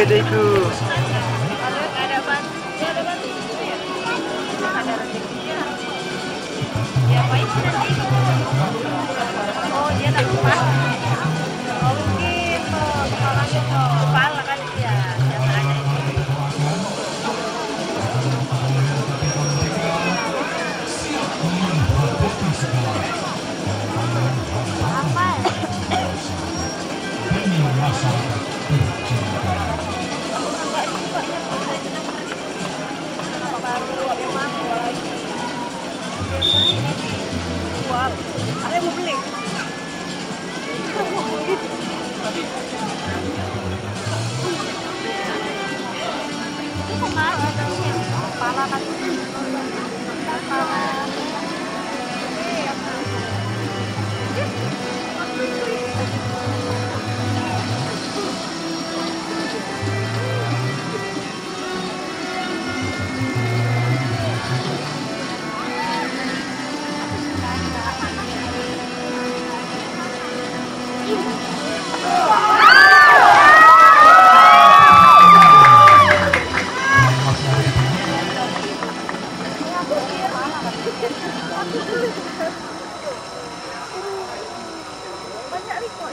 Wait, itu. Ada batu, ada batu ya. Ada rezekinya. Diapain sih nanti? Oh, dia tak lupa. Oh, mungkin kepalanya kepala kan dia yang ada itu. Apa? Ada yang mau beli? Kepala kan. Banyak nih kok.